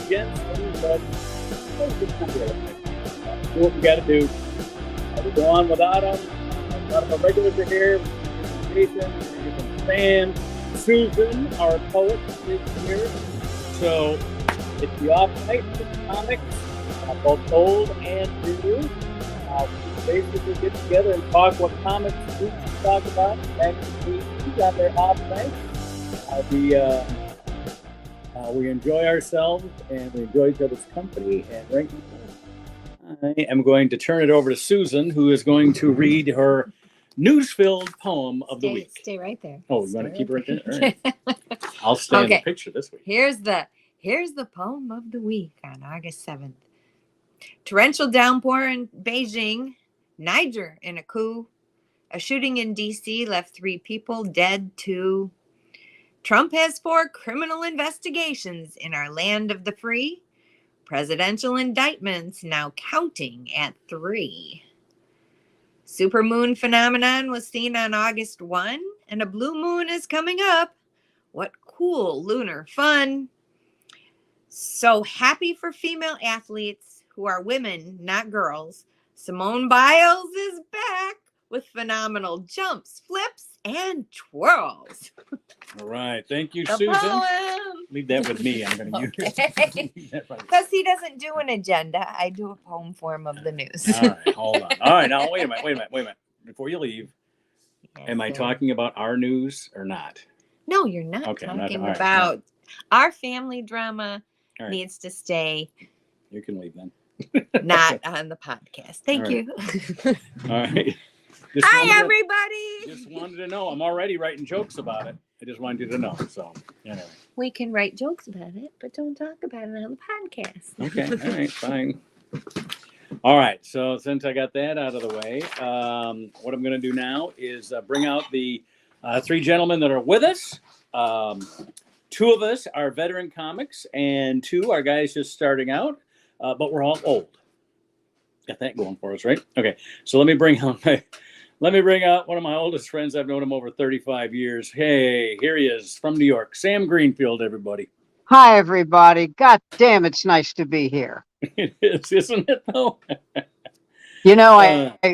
against them, but do what we got to do. We go on without them. A lot of our regulars are here. Jason, Sam, Susan, our poet, is here. So it's the off night for comics, both old and new. We basically get together and talk what comics we talk about. And we got their off night. We enjoy ourselves and we enjoy each other's company. And right now, I am going to turn it over to Susan, who is going to read her news-filled poem of the week. Stay right there. Oh, you want to keep it right there? All right. I'll stay in the picture this week. Here's the poem of the week on August 7th. Torrential downpour in Beijing, Niger in a coup. A shooting in D.C. left 3 people dead, 2. Trump has 4 criminal investigations in our land of the free. Presidential indictments now counting at 3. Supermoon phenomenon was seen on August 1, and a blue moon is coming up. What cool lunar fun. So happy for female athletes who are women, not girls. Simone Biles is back with phenomenal jumps, flips, and twirls. All right. Thank you, The Susan. poem. Leave that with me. I'm going to use it. Because he doesn't do an agenda. I do a poem form of the news. All right. Hold on. All right. Now, wait a minute. Before you leave, am I talking about our news or not? No, you're not talking about our family drama needs to stay. You can leave then. Not on the podcast. Thank you. All right. Hi, everybody. Just wanted to know. I'm already writing jokes about it. I just wanted you to know. So, anyway. We can write jokes about it, but don't talk about it on the podcast. Okay. All right. Fine. All right. So, since I got that out of the way, what I'm going to do now is bring out the 3 gentlemen that are with us. 2 of us are veteran comics, and 2 are guys just starting out, but we're all old. Got that going for us, right? Okay. So, let me bring out one of my oldest friends. I've known him over 35 years. Hey, here he is from New York. Sam Greenfield, everybody. Hi, everybody. God damn, it's nice to be here. It is, isn't it, though? You know, I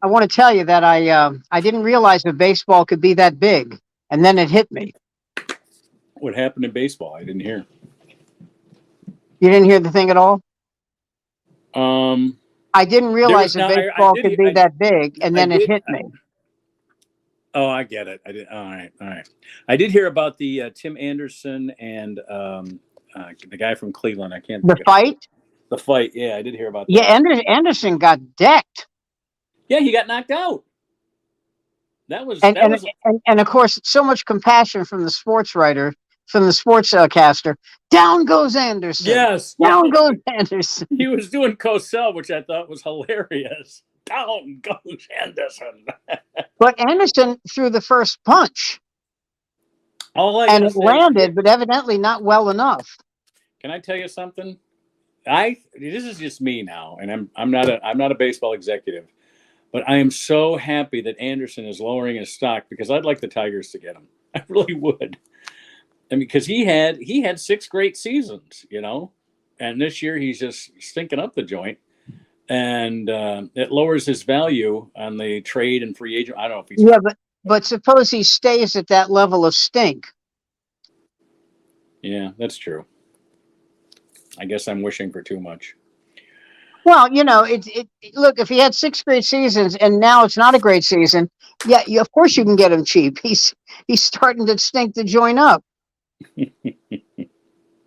want to tell you that I didn't realize that baseball could be that big, and then it hit me. What happened in baseball? I didn't hear. You didn't hear the thing at all? I didn't realize that baseball could be that big, and then it hit me. Oh, I get it. I did. All right. I did hear about the Tim Anderson and the guy from Cleveland. I can't. The fight. The fight. Yeah, I did hear about that. Yeah, Anderson got decked. Yeah, he got knocked out. That was and of course, so much compassion from the sports writer, from the sportscaster. Down goes Anderson. Yes. Down goes Anderson. He was doing Cosell, which I thought was hilarious. Down goes Anderson. But Anderson threw the first punch. And it landed, but evidently not well enough. Can I tell you something? This is just me now, and I'm not a baseball executive, but I am so happy that Anderson is lowering his stock because I'd like the Tigers to get him. I really would. I mean, because he had 6 great seasons, you know, and this year he's just stinking up the joint, and it lowers his value on the trade and free agent. I don't know if he's but suppose he stays at that level of stink. Yeah, that's true. I guess I'm wishing for too much. Well, you know, look, if he had 6 great seasons and now it's not a great season, yeah, of course you can get him cheap. He's starting to stink the joint up.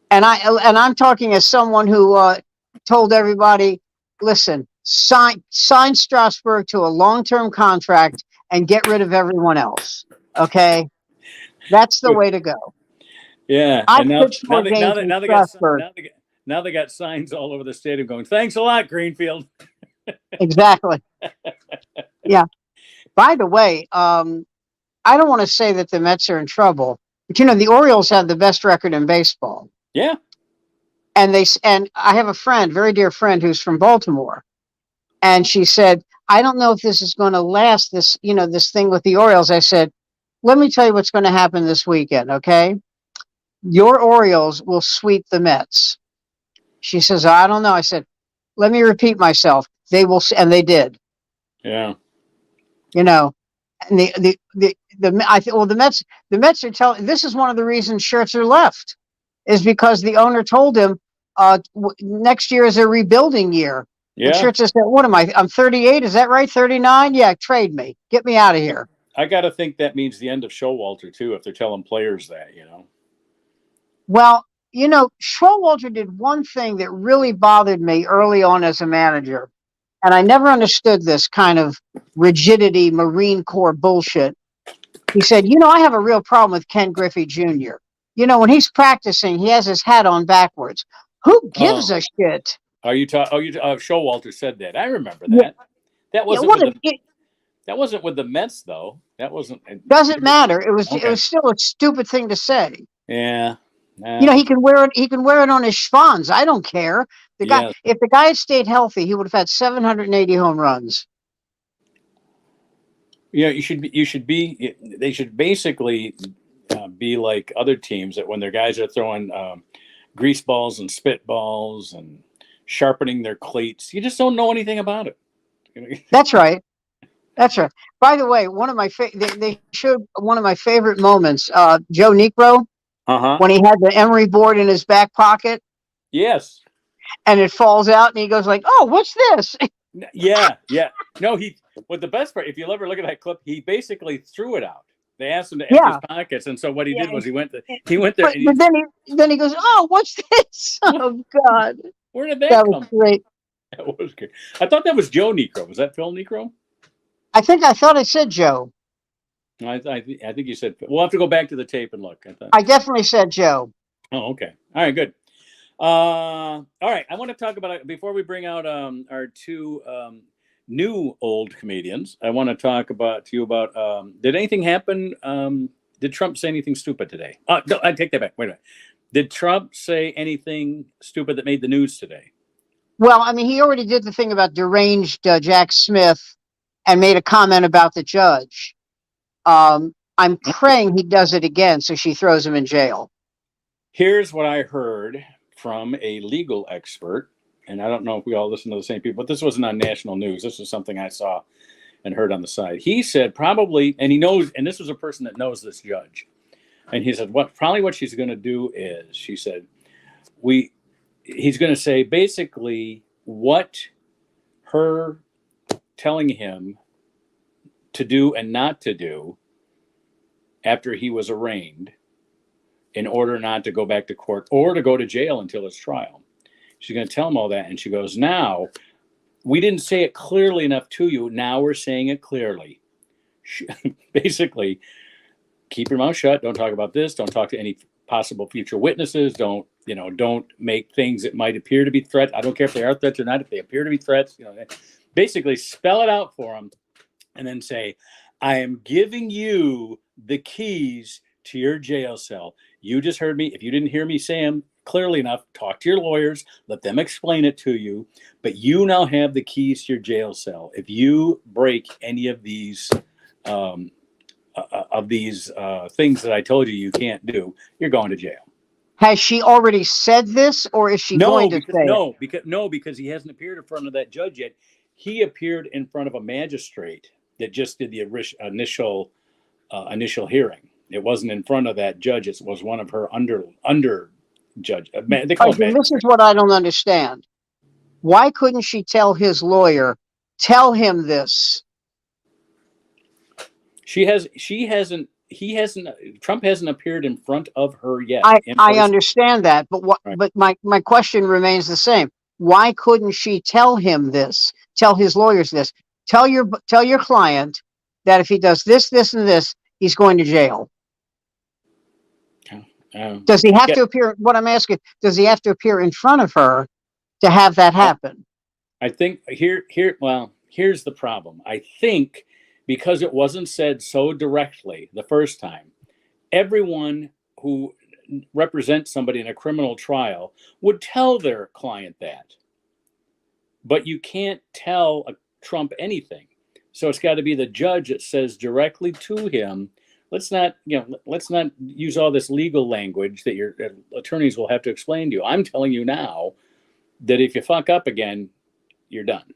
And I'm talking as someone who told everybody, listen, sign Strasburg to a long-term contract and get rid of everyone else. Okay, that's the way to go. Yeah, now they got signs all over the stadium going, "Thanks a lot, Greenfield." Exactly. Yeah. By the way, I don't want to say that the Mets are in trouble, but you know the Orioles have the best record in baseball. Yeah. And I have a friend, very dear friend, who's from Baltimore, and she said, "I don't know if this is going to last. This thing with the Orioles." I said, "Let me tell you what's going to happen this weekend. Okay, your Orioles will sweep the Mets." She says, I don't know. I said, let me repeat myself. They will, and they did. Yeah. You know, and the Mets are telling. This is one of the reasons Scherzer left, is because the owner told him, next year is a rebuilding year. And Yeah. Scherzer said, what am I? I'm 38. Is that right? 39? Yeah, trade me. Get me out of here. I got to think that means the end of Showalter, too, if they're telling players that, you know. Well, Showalter did one thing that really bothered me early on as a manager. And I never understood this kind of rigidity, Marine Corps bullshit. He said, I have a real problem with Ken Griffey Jr. When he's practicing, he has his hat on backwards. Who gives a shit? Showalter said that. I remember that. Yeah, That wasn't that wasn't with the Mets, though. That wasn't. Doesn't matter. It was Okay. still a stupid thing to say. Yeah. He can wear it. He can wear it on his schwanz. I don't care. If the guy had stayed healthy, he would have had 780 home runs. Yeah, you should be. They should basically be like other teams that when their guys are throwing grease balls and spit balls and sharpening their cleats, you just don't know anything about it. That's right. That's right. By the way, they showed one of my favorite moments. Joe Niekro, when he had the emery board in his back pocket. Yes. And it falls out, and he goes like, "Oh, what's this?" Yeah. No, the best part, if you'll ever look at that clip, he basically threw it out. They asked him to empty his pockets, and so what he did was he went there. But then he goes, "Oh, what's this?" Oh God, where did that come? Was great. That was good. I thought that was Joe Niekro. Was that Phil Niekro? I thought I said Joe. I think you said. We'll have to go back to the tape and look. I definitely said Joe. Oh, okay. All right, good. All right. I want to talk about, before we bring out our two new old comedians, I want to talk to you about did anything happen? Did Trump say anything stupid today? No, I take that back. Wait a minute. Did Trump say anything stupid that made the news today? Well, I mean, he already did the thing about deranged Jack Smith and made a comment about the judge. I'm praying he does it again so she throws him in jail. Here's what I heard from a legal expert, and I don't know if we all listen to the same people, but this wasn't on national news. This was something I saw and heard on the side. He said probably, and he knows, and this was a person that knows this judge, and he said what she's going to do is, she said, he's going to say basically what her telling him to do and not to do after he was arraigned in order not to go back to court or to go to jail until his trial. She's going to tell him all that. And she goes, now, we didn't say it clearly enough to you. Now we're saying it clearly. Basically, keep your mouth shut. Don't talk about this. Don't talk to any possible future witnesses. Don't make things that might appear to be threats. I don't care if they are threats or not. If they appear to be threats, basically spell it out for them and then say, I am giving you the keys to your jail cell. You just heard me. If you didn't hear me say them clearly enough, talk to your lawyers, let them explain it to you. But you now have the keys to your jail cell. If you break any of these things that I told you can't do, you're going to jail. Has she already said this, or is she going to say it? Because he hasn't appeared in front of that judge yet. He appeared in front of a magistrate that just did the initial hearing. It wasn't in front of that judge. It was one of her under judge. They call it this is what I don't understand. Why couldn't she tell his lawyer, tell him this? Trump hasn't appeared in front of her yet. I understand that, but but my question remains the same. Why couldn't she tell him this? Tell his lawyers this? Tell your client that if he does this, this, and this, he's going to jail. Does he have to appear? What I'm asking, does he have to appear in front of her to have that happen? I think here's the problem. I think because it wasn't said so directly the first time, everyone who represents somebody in a criminal trial would tell their client that. But you can't tell Trump anything. So it's got to be the judge that says directly to him, let's not use all this legal language that your attorneys will have to explain to you. I'm telling you now, that if you fuck up again, you're done.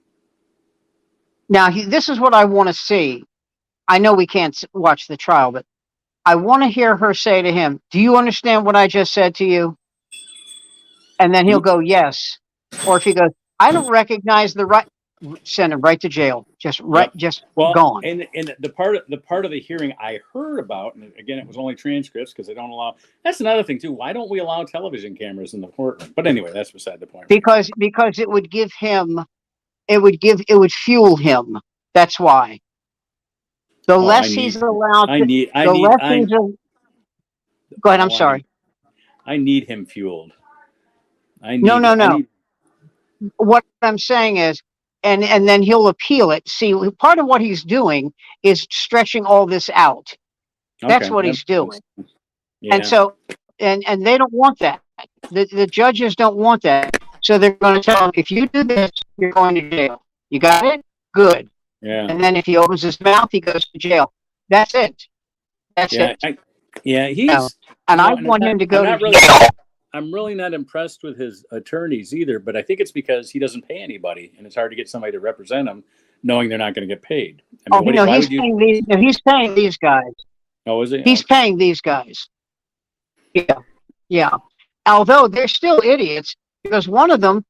Now, this is what I want to see. I know we can't watch the trial, but I want to hear her say to him, "Do you understand what I just said to you?" And then he'll go, "Yes." Or if he goes, "I don't recognize the right," send him right to jail. Just gone. And the part of the hearing I heard about, and again, it was only transcripts because they don't allow. That's another thing too. Why don't we allow television cameras in the courtroom? But anyway, that's beside the point. Because it would give him, it would fuel him. That's why. The less he's allowed. Go ahead. I'm sorry. I need him fueled. No. What I'm saying is, and then he'll appeal it. See, part of what he's doing is stretching all this out. That's what he's doing. Yeah. And so, and they don't want that. The judges don't want that. So they're going to tell him, if you do this, you're going to jail. You got it? Good. Yeah. And then if he opens his mouth, he goes to jail. That's it. That's it. I want him to go to jail. I'm really not impressed with his attorneys either, but I think it's because he doesn't pay anybody, and it's hard to get somebody to represent him, knowing they're not going to get paid. I mean, he's paying these guys. Oh, is he? He's paying these guys. Yeah. Although they're still idiots, because one of them,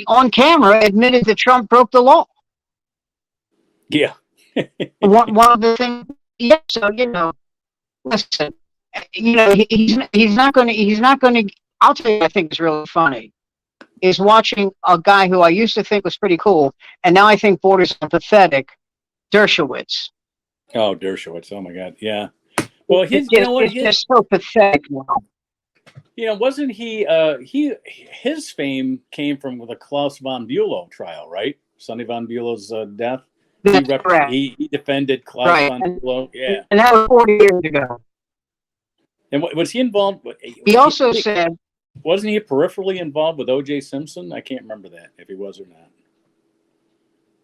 on camera, admitted that Trump broke the law. Yeah. one of the things. Yeah. So listen. He's not going to. I'll tell you, I think it's really funny. Is watching a guy who I used to think was pretty cool, and now I think borders on pathetic, Dershowitz. Oh, Dershowitz! Oh my God, yeah. Well, it's just so pathetic now. Wasn't he? His fame came from the Klaus von Bülow trial, right? Sonny von Bülow's death. That's correct. He defended Klaus von Bülow. Yeah, and that was 40 years ago. And was he involved? He also said, wasn't he peripherally involved with O.J. Simpson? I can't remember that, if he was or not.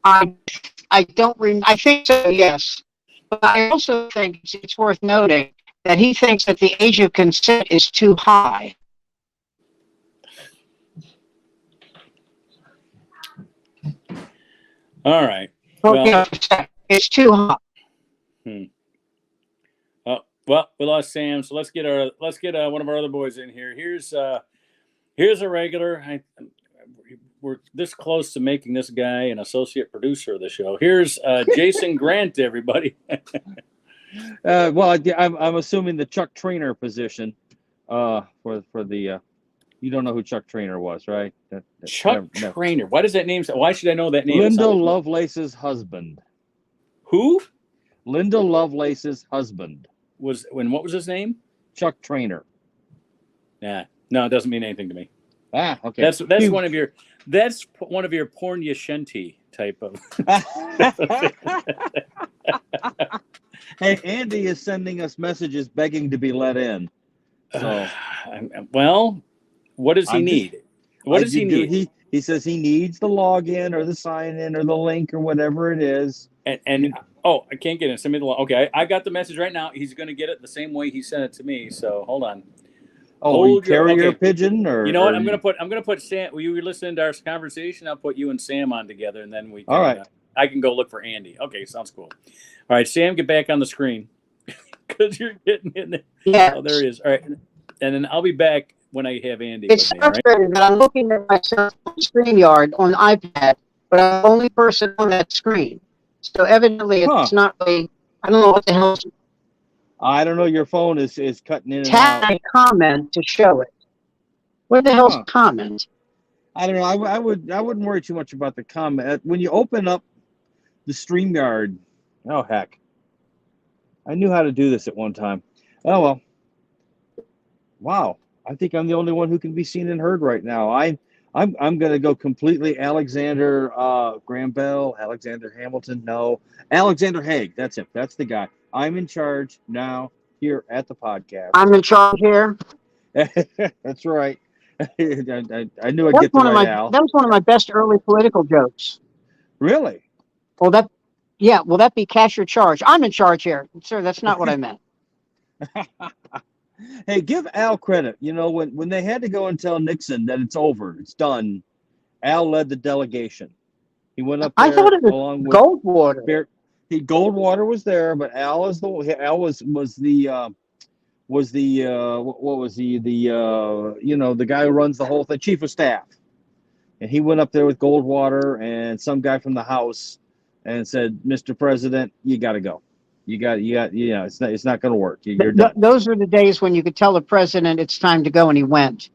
I don't remember. I think so, yes. But I also think it's worth noting that he thinks that the age of consent is too high. All right. Well, it's too high. Well, we lost Sam, so let's get one of our other boys in here. Here's a regular. We're this close to making this guy an associate producer of the show. Here's Jason Grant, everybody. Well, I'm assuming the Chuck Trainer position for the. You don't know who Chuck Trainer was, right? Chuck Trainer. Why does that name? Why should I know that name? Linda Lovelace's husband. Who? Linda Lovelace's husband. What was his name? Chuck Trainer. Yeah. No, it doesn't mean anything to me. Ah, okay. That's one of your porn yashenti type of. Hey, Andy is sending us messages begging to be let in. So, well, what does he need? What does he need? He says he needs the login or the sign in or the link or whatever it is. And oh, I can't get it. Send me the log. Okay, I got the message right now. He's going to get it the same way he sent it to me. So hold on. Oh, carrier pigeon, or you know what? I'm going to put Sam. Will you listen to our conversation? I'll put you and Sam on together, and then we. Can, all right. I can go look for Andy. Okay, sounds cool. All right, Sam, get back on the screen because you're getting in there. Yeah. Oh, there he is. All right, and then I'll be back when I have Andy. It's frustrating that I'm looking at myself on StreamYard on the iPad, but I'm the only person on that screen. So evidently, it's not really. I don't know what the hell. I don't know. Your phone is cutting in and Tap out. a comment to show it. Where the hell's comment? I don't know. I wouldn't worry too much about the comment when you open up the StreamYard. Oh heck! I knew how to do this at one time. Oh well. Wow. I think I'm the only one who can be seen and heard right now. I'm going to go completely Alexander Graham Bell, Alexander Hamilton. No, Alexander Haig. That's it. That's the guy. I'm in charge now here at the podcast. I'm in charge here. That's right. I knew I'd get the right Al. That was one of my best early political jokes. Really? Well, will that be cash or charge? I'm in charge here, sir. That's not what I meant. Hey, give Al credit. You know, when they had to go and tell Nixon that it's over, it's done, Al led the delegation. He went up I thought there it was along with Goldwater. Bear. Goldwater was there, but Al what was he, the guy who runs the whole thing, chief of staff. And he went up there with Goldwater and some guy from the House and said, "Mr. President, you got to go. It's not going to work. You're done." Those were the days when you could tell the president it's time to go, and he went.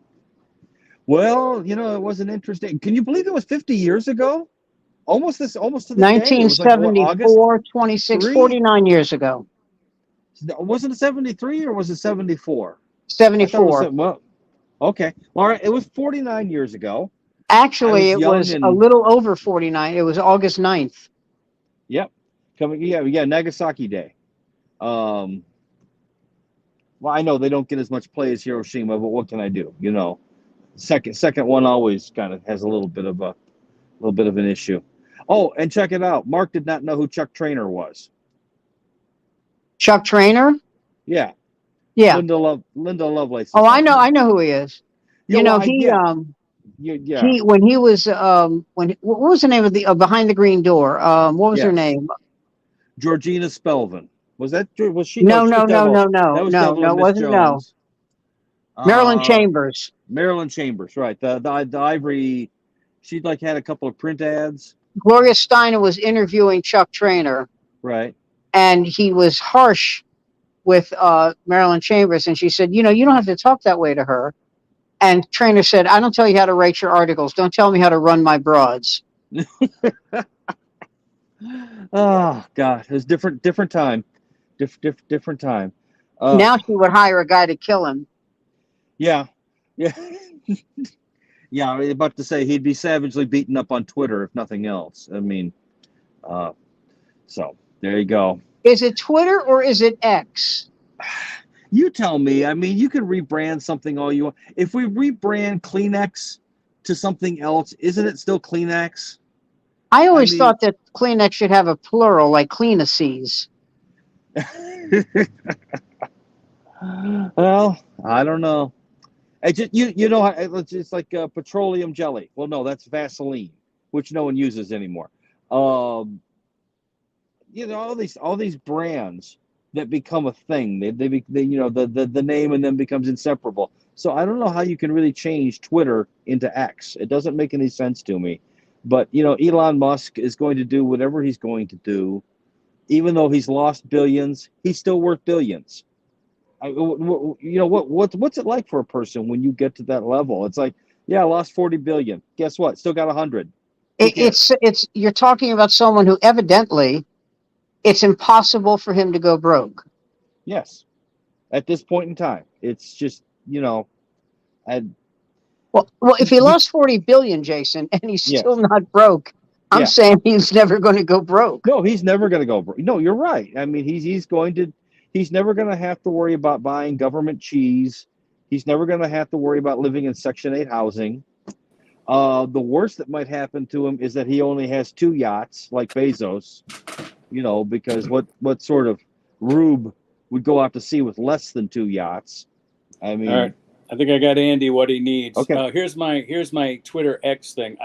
Well, it wasn't interesting. Can you believe it was 50 years ago? Almost to the day. It was like, what, August 1974, 26, 3? 49 years ago. Wasn't it 73 or was it 74? I thought it was 74. well, okay. All right. It was 49 years ago. Actually, it young was a and little over 49. It was August 9th. yep. Nagasaki Day. Well, I know they don't get as much play as Hiroshima, but what can I do? Second one always kind of has a little bit of an issue. Oh, and check it out. Mark did not know who Chuck Traynor was. Chuck Traynor? Yeah. Yeah. Linda Lovelace. Oh, I know who he is. Yeah, When he was what was the name of the Behind the Green Door? What was her Yes. name? Georgina Spelvin. Was she? No, she no, was no, Devil. no, no, That was no, Devil no, and it Miss wasn't. No, Jones. Marilyn Chambers. Marilyn Chambers, right? The Ivory. She'd had a couple of print ads. Gloria Steinem was interviewing Chuck Traynor, Right. and he was harsh with Marilyn Chambers, and she said, you don't have to talk that way to her. And Traynor said, I don't tell you how to write your articles. Don't tell me how to run my broads. Oh God, it was different time, different time. Now she would hire a guy to kill him. Yeah. Yeah, I was about to say he'd be savagely beaten up on Twitter if nothing else. I mean, so there you go. Is it Twitter or is it X? You tell me. I mean, you can rebrand something all you want. If we rebrand Kleenex to something else, isn't it still Kleenex? I always thought that Kleenex should have a plural, like Kleeneces. Well, I don't know. It's like petroleum jelly. Well, no, that's Vaseline, which no one uses anymore. All these brands that become a thing. The name and then becomes inseparable. So I don't know how you can really change Twitter into X. It doesn't make any sense to me. But Elon Musk is going to do whatever he's going to do, even though he's lost billions. He's still worth billions. What's it like for a person when you get to that level? It's like, yeah, I lost 40 billion. Guess what? Still got 100. You're talking about someone who evidently it's impossible for him to go broke. Yes. At this point in time, it's just, Well, if he lost 40 billion, Jason, and he's still not broke, I'm saying he's never going to go broke. No, he's never going to go broke. No, you're right. I mean, he's never going to have to worry about buying government cheese. He's never going to have to worry about living in Section 8 housing. The worst that might happen to him is that he only has 2 yachts like Bezos, because what sort of rube would go out to sea with less than 2 yachts? I mean, all right. I think I got Andy what he needs. Okay. Here's my Twitter X thing.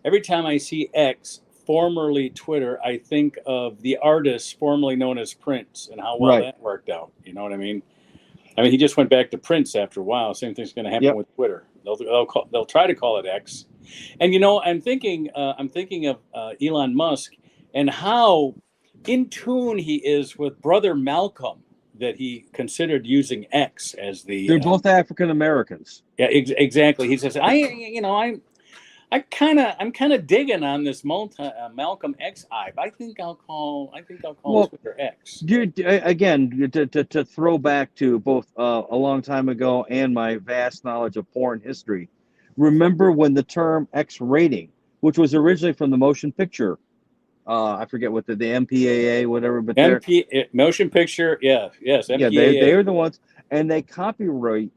Every time I see X, formerly Twitter, I think of the artist formerly known as Prince and how well that worked out. You know what I mean? He just went back to Prince after a while. Same thing's going to happen with Twitter. They'll try to call it X. And I'm thinking of Elon Musk and how in tune he is with brother Malcolm, that he considered using X as the. They're both African Americans. Yeah, exactly. He says, I'm kind of digging on this Malcolm X hype. I think I'll call Twitter X. Dude, again, to throw back to both a long time ago and my vast knowledge of porn history. Remember when the term X rating, which was originally from the motion picture, I forget what the MPAA, whatever, but motion picture, yes, MPAA. Yeah, they are the ones, and they copyright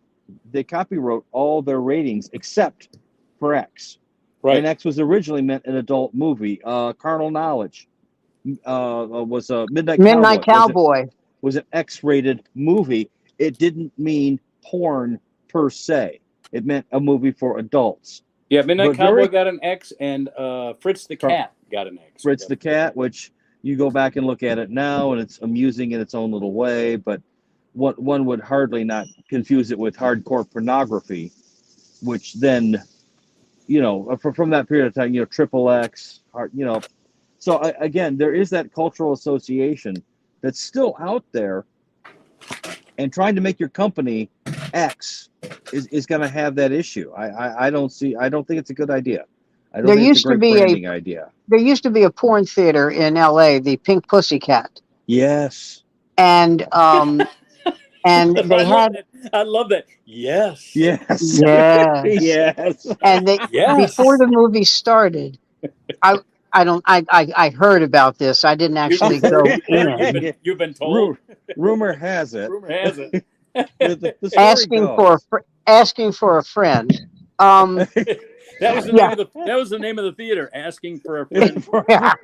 all their ratings except for X. Right. And X was originally meant an adult movie. Carnal Knowledge was a Midnight Cowboy. Was an X-rated movie, it didn't mean porn per se. It meant a movie for adults. Yeah, Midnight But Cowboy very- got an X, and Fritz the Cat got an X. Fritz the Cat, which you go back and look at it now, and it's amusing in its own little way, but what one would hardly not confuse it with hardcore pornography, which then, you know, from that period of time, you know, Triple X, you know. So again, there is that cultural association that's still out there, and trying to make your company X is going to have that issue. I don't think it's a good idea. I don't There think it's used a to great be branding idea. There used to be a porn theater in LA, the Pink Pussycat, Yes. and they had I love that. Yes. Yes. yeah, Yes. and they Yes. before the movie started, I heard about this. I didn't actually go in. You've been told. Rumor has it. Rumor has it. The story goes. Asking for a friend. That was the Yeah. name of the name of the theater. Asking for a friend.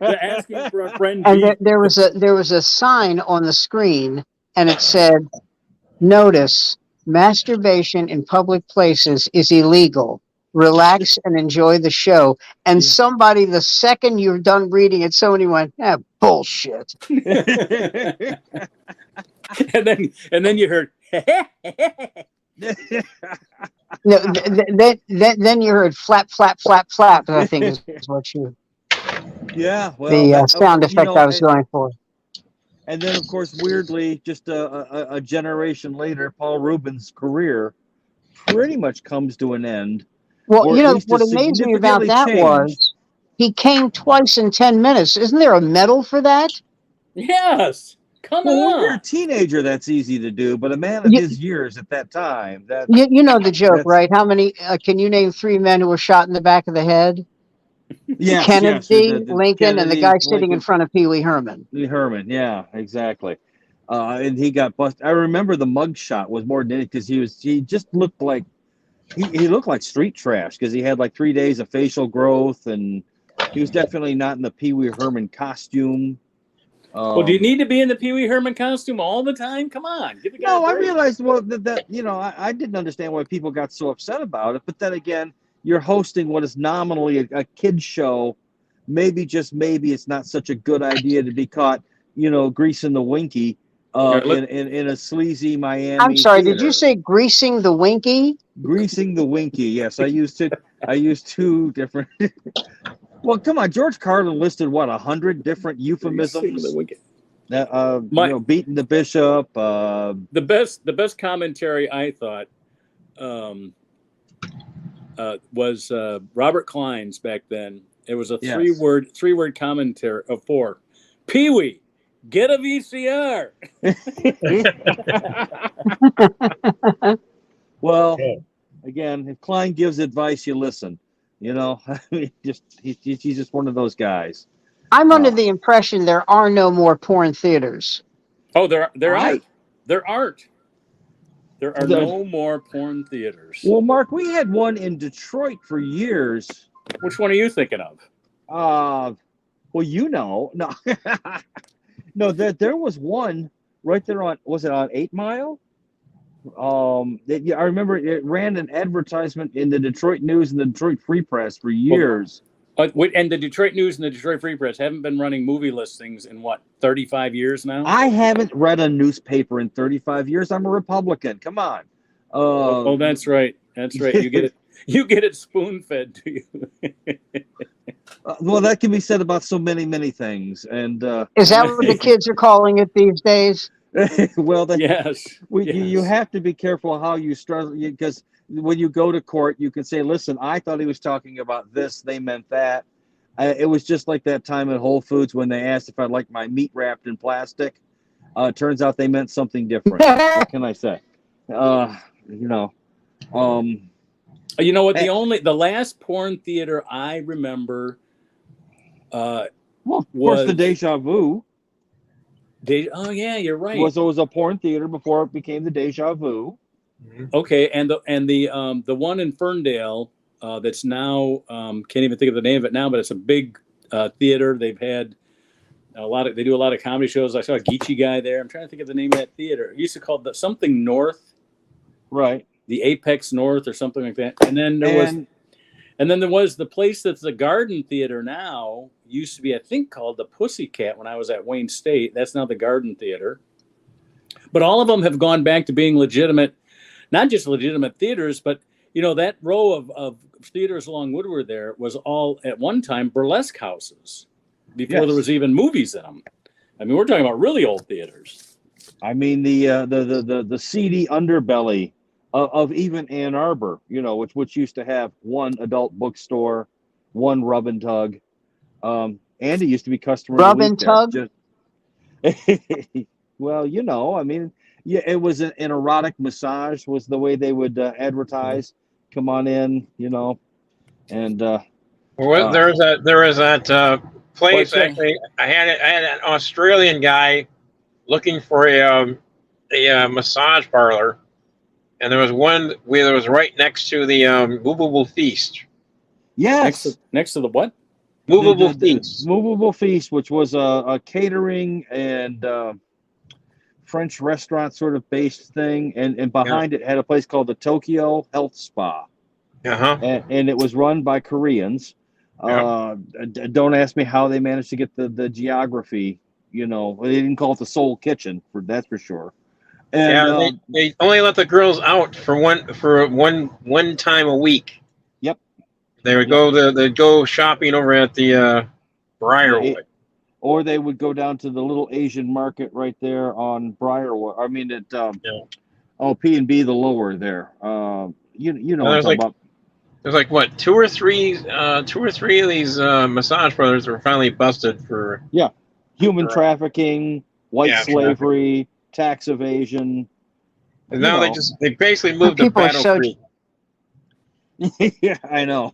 Asking for a friend. And there was a sign on the screen, and it said, "Notice: masturbation in public places is illegal. Relax and enjoy the show." And Yeah. somebody, the second you're done reading it, somebody went, "Bullshit." and then you heard. No, then you heard flap, flap, flap, flap. I think is what you Yeah, well, the sound effect I was going for. And then, of course, weirdly, just a generation later, Paul Rubin's career pretty much comes to an end. Well, or you at know least what is amazed me about significantly that changed. was he came twice in 10 minutes. Isn't there a medal for that? Yes. Come Well, when on. you're a teenager, that's easy to do, but a man of You- his years at that time, that You know the joke, That's- right? How many? Can you name 3 men who were shot in the back of the head? yes, Kennedy, yes, Lincoln, and the Kennedy, guy sitting in Lincoln, front of Pee Wee Herman. Lee Herman, yeah, exactly. And he got busted. I remember the mug shot was more than it because he just looked like he looked like street trash because he had like 3 days of facial growth, and he was definitely not in the Pee Wee Herman costume. Well, do you need to be in the Pee Wee Herman costume all the time? Come on, give the guy No, a I break. realized that you know I didn't understand why people got so upset about it. But then again, you're hosting what is nominally a kid's show. Maybe just maybe it's not such a good idea to be caught, you know, greasing the winky in a sleazy Miami. I'm sorry, theater. did you say greasing the winky? Greasing the winky? Yes, I used 2 different. Well, come on, George Carlin listed what 100 different euphemisms. You know, beating the bishop. The best commentary I thought was Robert Klein's back then. It was a Yes. three word commentary of 4. Pee Wee, get a VCR. Well, again, if Klein gives advice, you listen. You know, I mean, he's just one of those guys. I'm under the impression there are no more porn theaters. Oh, there aren't. There aren't. There are no more porn theaters. Well, Mark, we had one in Detroit for years. Which one are you thinking of? Well, you know, no, no, there was one right there was it on 8 Mile? I remember it ran an advertisement in the Detroit News and the Detroit Free Press for years. And the Detroit News and the Detroit Free Press haven't been running movie listings in 35 years now? I haven't read a newspaper in 35 years. I'm a Republican. Come on. Oh, that's right. That's right. You get it. You get it spoon-fed to you. Well, that can be said about so many things. And Is that what the kids are calling it these days? well, yes. You have to be careful how you start, because when you go to court, you can say, "Listen, I thought he was talking about this. They meant that." It was just like that time at Whole Foods when they asked if I'd like my meat wrapped in plastic. Turns out they meant something different. What can I say? You know. You know what? The last porn theater I remember. Well, of course, the Deja Vu. Oh yeah, you're right. It was a porn theater before it became the Deja Vu. Okay, and the one in Ferndale that's now can't even think of the name of it now, but it's a big theater. They've had They do a lot of comedy shows. I saw a Geechee guy there. I'm trying to think of the name of that theater. It used to call it something North, Right. the Apex North or something like that. And then there was the place that's the Garden Theater now. Used to be, I think, called the Pussycat when I was at Wayne State. That's now the Garden Theater. But all of them have gone back to being legitimate, not just legitimate theaters, but that row of theaters along Woodward there was all at one time burlesque houses before there was even movies in them. I mean, we're talking about really old theaters. I mean, the seedy underbelly of even Ann Arbor, which used to have one adult bookstore, one rub and tug. Andy used to be customer Rub of and the week tug? Well, I mean, yeah, it was an erotic massage was the way they would advertise. Come on in, and there is that place. What's that? Actually, I had an Australian guy looking for a massage parlor, and there was one where it was right next to the Movable Feast. yes, Next to the what? Movable the Feast. Movable Feast, which was a catering and French restaurant sort of based thing, and behind it had a place called the Tokyo Health Spa, and it was run by Koreans. Don't ask me how they managed to get the geography. They didn't call it the Soul Kitchen, that's for sure. And, they only let the girls out for one time a week. Yep. They would go shopping over at the Briarwood. Or they would go down to the little Asian market right there on Briarwood. I mean, at P&B, the lower there. You know what I'm talking about. There's like what two or three of these massage parlors were finally busted for human trafficking, white slavery, tax evasion. And now they basically moved to Battle Creek. Yeah, I know.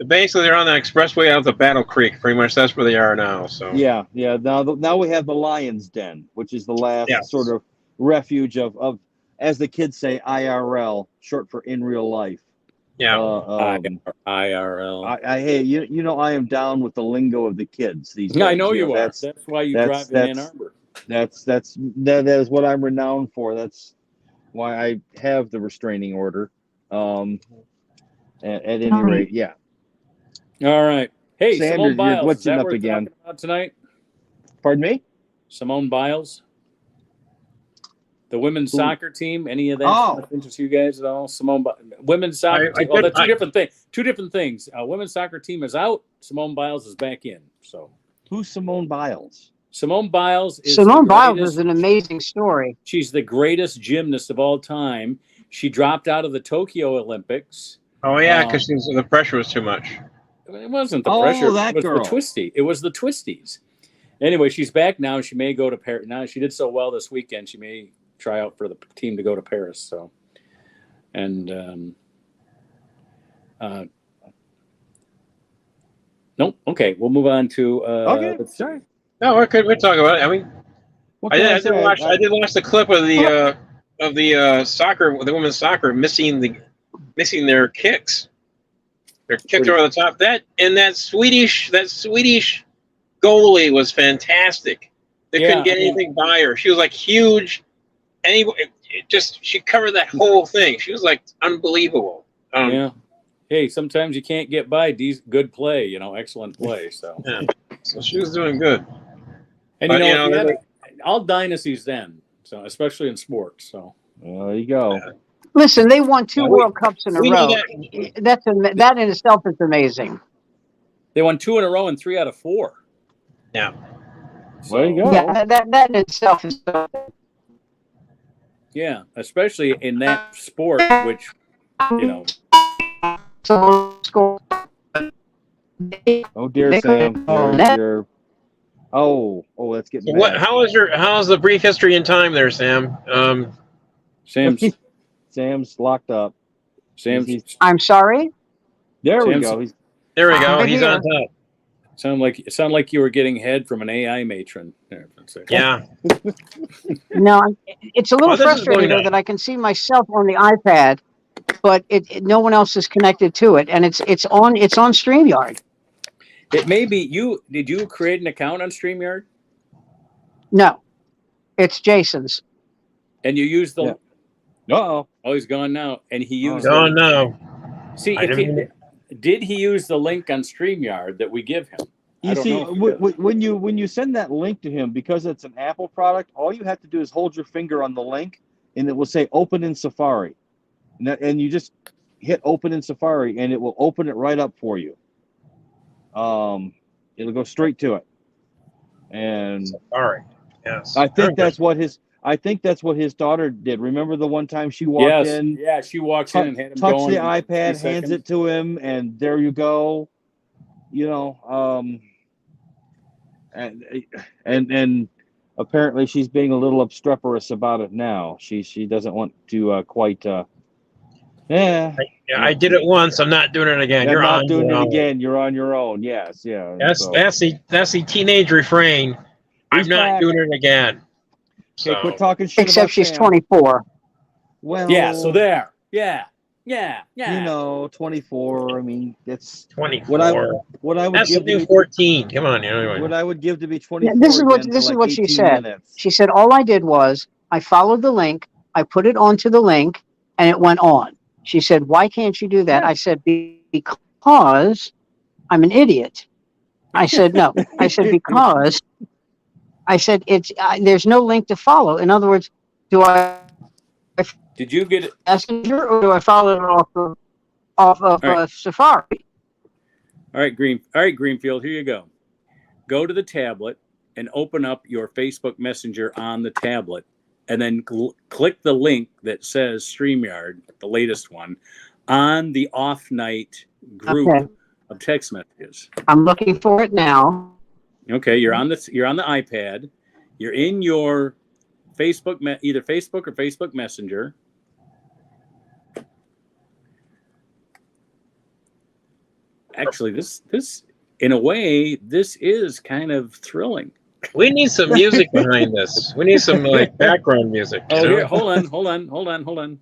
Basically, they're on the expressway out to Battle Creek. Pretty much, that's where they are now. So yeah. Now we have the Lion's Den, which is the last sort of refuge of, as the kids say, IRL, short for in real life. Yeah. IRL. Hey, I am down with the lingo of the kids these days. I know you are. That's why you drive in Ann Arbor. That is what I'm renowned for. That's why I have the restraining order. At any rate, yeah. All right. Hey, Sam, Simone Biles. what's Is that up what we're again? talking about tonight? Pardon me? Simone Biles. The women's soccer team. Any of that interests you guys at all? Women's soccer team. That's two different things. Two different things. Women's soccer team is out. Simone Biles is back in. So who's Simone Biles? Simone Biles is an amazing story. She's the greatest gymnast of all time. She dropped out of the Tokyo Olympics. Oh yeah, because the pressure was too much. It wasn't the pressure. That it was girl. the twisty. It was the twisties. Anyway, she's back now. She may go to Paris. Now she did so well this weekend. She may try out for the team to go to Paris. So, and nope. Okay, we'll move on to. Okay, sorry. No, we'll talk about it. I mean, I did watch the clip of the soccer, the women's soccer missing their kicks. Their kicks over the top. That Swedish goalie was fantastic. They couldn't get anything by her. She was like huge. She covered that whole thing. She was like unbelievable. Hey, sometimes you can't get by good play. Excellent play. So so she was doing good. And all dynasties then. So especially in sports. So there you go. Listen, they won 2 World Cups in a row. That in itself is amazing. They won 2 in a row and 3 out of 4. Yeah. So, there you go. Yeah, that in itself is something. Yeah, especially in that sport, which So score. Oh dear, Sam. That's getting bad. How's the brief history in time there, Sam? Sam's locked up. I'm sorry. There we go. There we go. He's on top. Sound like you were getting head from an AI matron. Yeah. No, it's a little frustrating though that I can see myself on the iPad, but no one else is connected to it, and it's on StreamYard. It may be you. Did you create an account on StreamYard? No, it's Jason's. And you use the. Yeah. Oh, he's gone now. And he used. Oh no! See, did he use the link on StreamYard that we give him? You see, when you send that link to him, because it's an Apple product, all you have to do is hold your finger on the link, and it will say "Open in Safari," and you just hit "Open in Safari," and it will open it right up for you. It'll go straight to it. And Safari. Yes. I think that's what his daughter did. Remember the one time she walked in? Yeah, she walks in and had him touched the iPad, hands it to him, and there you go. You know, and apparently she's being a little obstreperous about it now. She doesn't want to quite. Yeah. I did it once. I'm not doing it again. You're not doing it again. You're on your own. Yes. Yeah. That's the teenage refrain. I'm not doing it again. So quit talking shit. Except she's 24. Well. Yeah. So there. Yeah. You know, 24. I mean, it's 24. What I would that's give the new 14. Come on, What I would give to be 24. Yeah, this is what she said. Minutes. She said all I did was I followed the link, I put it onto the link, and it went on. She said, "Why can't you do that?" I said, "Because I'm an idiot." I said, "No." I said, "Because." I said, "It's there's no link to follow." In other words, Did you get it? Messenger, or do I follow it off of Safari? All right, Greenfield. Here you go. Go to the tablet and open up your Facebook Messenger on the tablet, and then click the link that says StreamYard, the latest one, on the off night group of text messages. I'm looking for it now. Okay, you're on the iPad. You're in your Facebook, either Facebook or Facebook Messenger. Actually, this in a way, this is kind of thrilling. We need some music behind this. We need some like background music. Oh, here, hold on. Let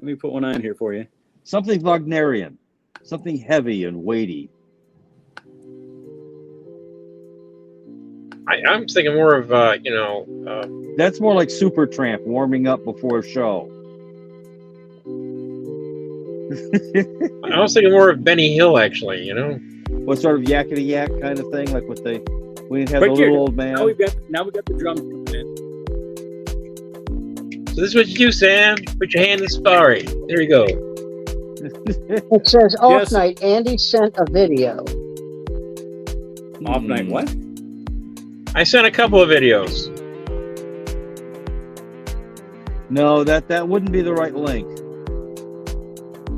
me put one on here for you. Something Wagnerian, something heavy and weighty. I'm thinking more of That's more like Supertramp warming up before a show. I was thinking more of Benny Hill, actually. You know, what sort of yakety yak kind of thing, like what we didn't have the little old man. Now we've got the drums coming in. So this is what you do, Sam. Put your hand in the Safari. There you go. It says off night. Andy sent a video. Off night what? I sent a couple of videos. No, that wouldn't be the right link.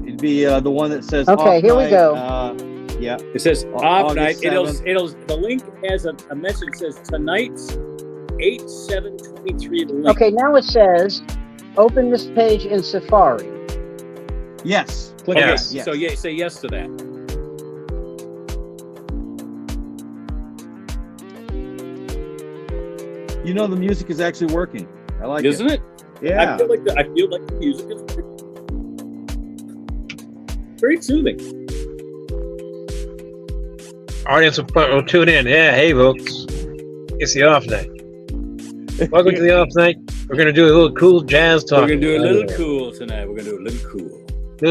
It'd be the one that says. Okay, here we go. Yeah, it says off night. 7th. It'll the link has a message that says tonight's 8/7/23 link. Okay, now it says open this page in Safari. Yes. Click yes. So say yes to that. You know the music is actually working. I like it. Isn't it? Yeah. I feel like the music is working. Very soothing. Audience will tune in. Yeah, hey folks, it's the off night. Welcome to the off night. We're gonna do a little cool jazz talk. We're gonna do a little cool tonight. We're gonna do a little cool. We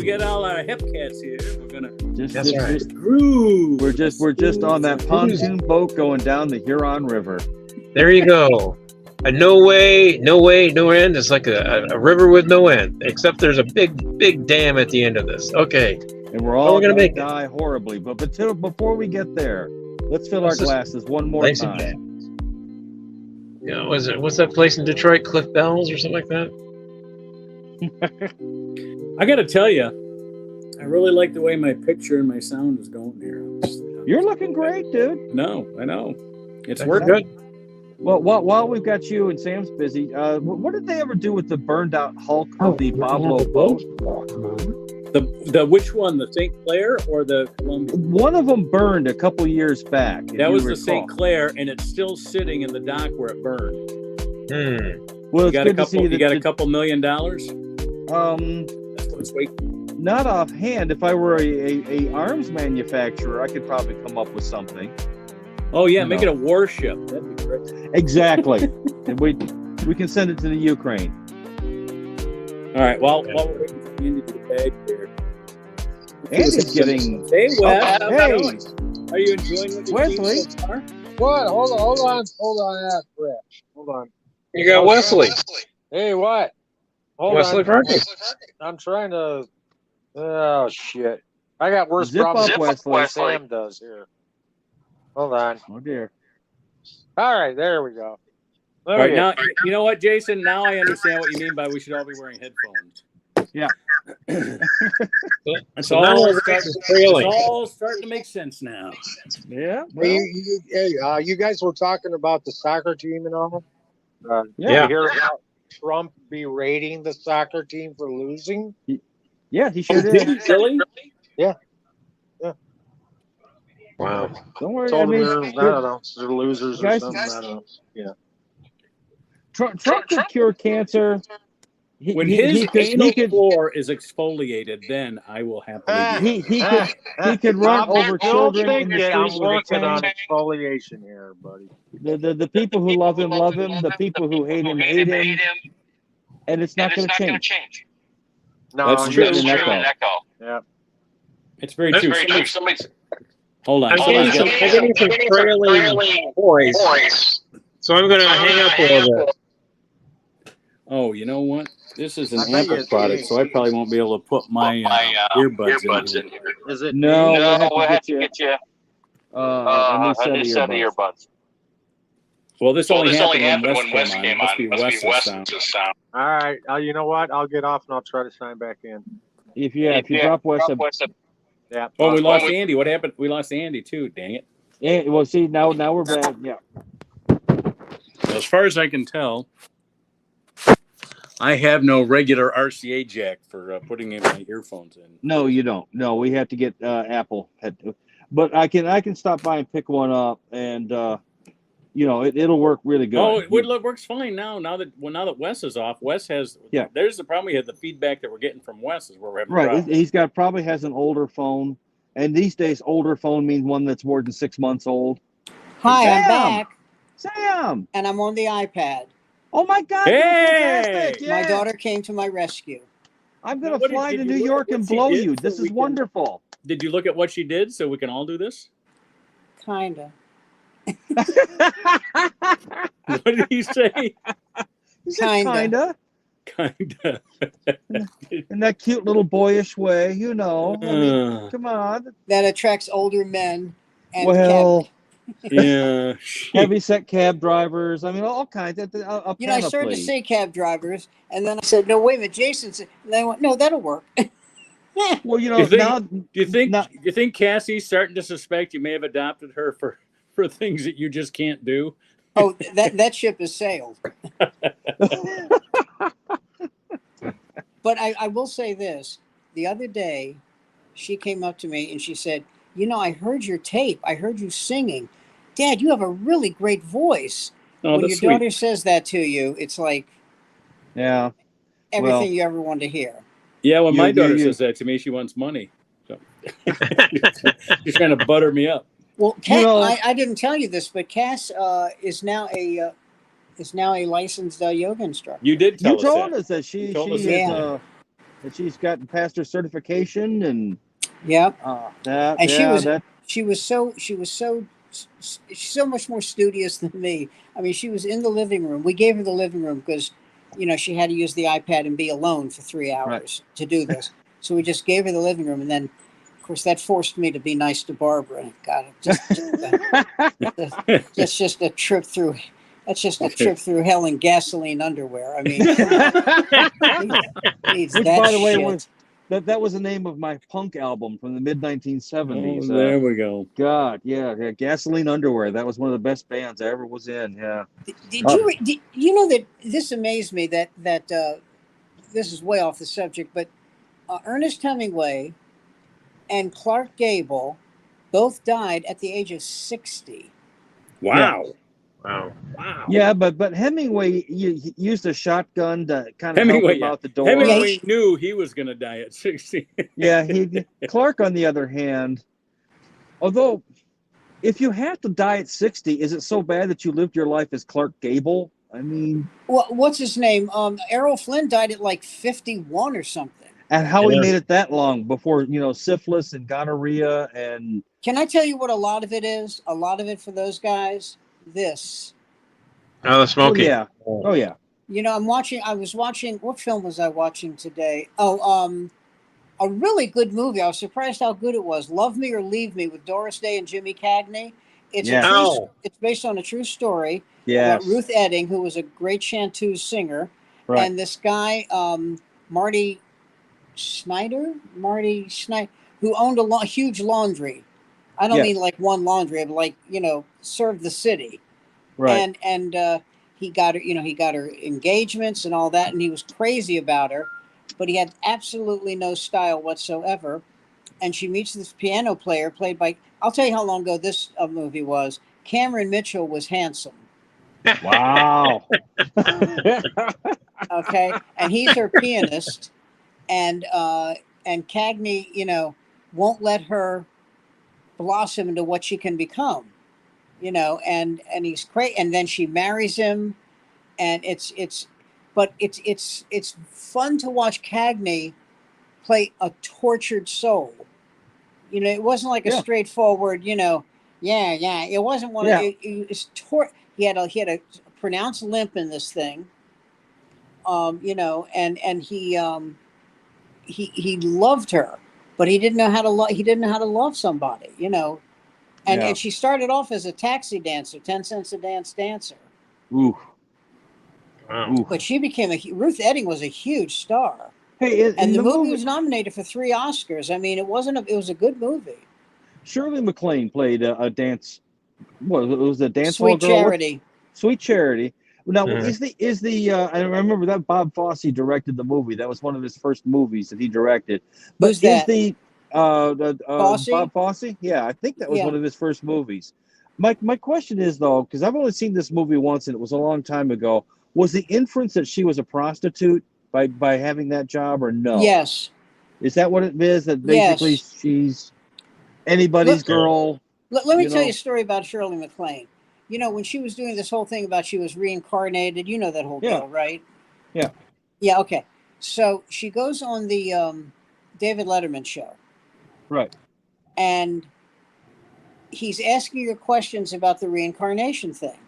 get all our hip cats here. We're gonna just groove. We're just on that pontoon boat going down the Huron River. There you go. A no end. It's like a river with no end, except there's a big dam at the end of this. Okay. And we're all going to die horribly. But before we get there, let's fill our glasses one more time. Yeah, what's that place in Detroit? Cliff Bells or something like that? I got to tell you, I really like the way my picture and my sound is going here. You're looking great, dude. No, I know. It's working good. Well, while we've got you and Sam's busy, what did they ever do with the burned out Hulk of the Pablo boat? The which one? The St. Clair or the Columbia? One of them burned a couple years back. That was the St. Clair, and it's still sitting in the dock where it burned. Well, you got a couple $1 million? That's what's waiting. Not offhand. If I were a arms manufacturer, I could probably come up with something. Oh yeah, You make know. it a warship. That'd be great. Exactly. And we can send it to the Ukraine. All right. Well, while we're waiting for Andy to get back here, Andy's getting. hey Wes, Oh, hey, are you enjoying what you've Wesley. seen so far? What? Hold on. Yeah, Brett. Hold on. You got Wesley. Hey, what? Hold Wesley on. Parker. I'm trying to. Oh shit! I got worse Zip problems up, than Wesley. Sam does here. Hold on. Oh dear. All right, there we go. All right, now you know what, Jason. Now I understand what you mean by we should all be wearing headphones. Yeah. It's So now all we're starting. trailing. It's all starting to make sense now. Yeah. Hey, you guys were talking about the soccer team and all. Yeah. You hear about Trump berating the soccer team for losing? Yeah, he sure Did did. he really? Yeah. Wow. Don't worry. I Told mean, them I don't know, they're losers Guys- or something. I don't know. Yeah. Trump could cure cancer. When his anal floor is exfoliated, then I will happily. He could run over children in the I'm street with a working on cane. exfoliation here, buddy. The people who love him. The people who hate him hate him. And it's not going to change. No, That's you're true. getting An echo. Yeah. It's very true. Somebody's, hold on. I'm Somebody's getting some trailing voice. So I'm going to hang up a little bit. Oh, you know what? This is an I bet you Apple it's product, me. so I probably won't be able to put my earbuds in here. Is it No, me? we'll have to get you a new set of earbuds. Well, this only happened when Wes came on. It must be Wes's sound. All right. You know what? I'll get off and I'll try to sign back in. If you drop Wes, Yeah. Oh, we lost Andy. What happened? We lost Andy too. Dang it. well, see now we're back. Yeah. As far as I can tell, I have no regular RCA jack for putting in my earphones in. No, you don't. No, we have to get Apple. But I can stop by and pick one up, and it'll work really good. Oh, it works fine now. Now that Wes is off, Wes has. Yeah. There's the problem. We had the feedback that we're getting from Wes is where we're having Right. problems. He's probably has an older phone, and these days older phone means one that's more than 6 months old. Hi, Sam! I'm back, Sam. and I'm on the iPad. Oh my God! Hey! Fantastic! My Yeah. daughter came to my rescue. I'm Now, gonna what fly did to you New look York at and what she blow did you. so This we is can- wonderful. Did you look at what she did so we can all do this? Kinda. What did he say? He said Kinda. Kinda. In that cute little boyish way, I mean, come on. That attracts older men and Well, Yeah. heavy-set cab drivers. I mean, all kinds. A I started to panoply. say cab drivers, and then I said, "No, wait a minute, Jason." Said, and they went, "No, that'll work." Well, You think- now Do you think Cassie's starting to suspect you may have adopted her for things that you just can't do? Oh, that ship has sailed. But I will say this: the other day, she came up to me and she said, I heard your tape. I heard you singing. Dad, you have a really great voice. Oh, When your that's sweet. daughter says that to you, it's like yeah. everything you ever wanted to hear. Yeah, when You- my you- daughter you- says that to me, she wants money. So she's trying to butter me up. Well, Cass, You I didn't tell you this, but Cass is now a licensed yoga instructor. You did tell You us told that. us that she told us is that. that she's gotten past her certification and Yep. She was so much more studious than me. I mean, she was in the living room. We gave her the living room because, she had to use the iPad and be alone for 3 hours to do this. So we just gave her the living room, and then, of course, that forced me to be nice to Barbara. God, that's just a trip through. That's just a trip through hell in gasoline underwear. I mean, needs Which, that by the way, shit. that was the name of my punk album from the mid 1970s. Oh, there we go. God, yeah, Gasoline Underwear. That was one of the best bands I ever was in. Yeah. Did you know that this amazed me that this is way off the subject, but Ernest Hemingway and Clark Gable both died at the age of 60. Wow. Wow. Wow. Yeah, but Hemingway he used a shotgun to kind of help him out the door. Hemingway knew he was going to die at 60. Yeah, Clark, on the other hand, although if you have to die at 60, is it so bad that you lived your life as Clark Gable? I mean, what's his name? Errol Flynn died at like 51 or something. and how he made it that long before, syphilis and gonorrhea and. Can I tell you what a lot of it is? A lot of it for those guys, this. Oh, the smoking. Oh yeah. I was watching, what film was I watching today? A really good movie. I was surprised how good it was. Love Me or Leave Me with Doris Day and Jimmy Cagney. It's it's based on a true story about Ruth Edding, who was a great chanteuse singer, and this guy, Marty Schneider, who owned a huge laundry. I don't mean like one laundry, but like, served the city. Right. And he got her engagements and all that, and he was crazy about her, but he had absolutely no style whatsoever. And she meets this piano player played by, I'll tell you how long ago this movie was. Cameron Mitchell was handsome. Wow. Okay. And he's her pianist. And Cagney, won't let her blossom into what she can become, and he's great. And then she marries him, and it's fun to watch Cagney play a tortured soul. It wasn't like a straightforward, it wasn't one of he had a pronounced limp in this thing. And he loved her, but he didn't know how to love. He didn't know how to love somebody, And she started off as a taxi dancer, 10 cents a dance dancer. Ooh. Wow. But she became Ruth Edding was a huge star. Hey, and the movie was nominated for 3 Oscars. I mean, it was a good movie. Shirley MacLaine played a dance. What it was, a dance Sweet hall girl. Charity. Sweet Charity. Now, is the I remember that Bob Fosse directed the movie. That was one of his first movies that he directed. But who's that? Bob Fosse? Yeah, I think that was one of his first movies. My question is, though, because I've only seen this movie once and it was a long time ago, was the inference that she was a prostitute by having that job, or no? Yes. Is that what it is? That basically she's anybody's girl? Let me tell you a story about Shirley MacLaine. When she was doing this whole thing about she was reincarnated, that whole deal, right? Yeah. Yeah, okay. So she goes on the David Letterman show. Right. And he's asking her questions about the reincarnation thing.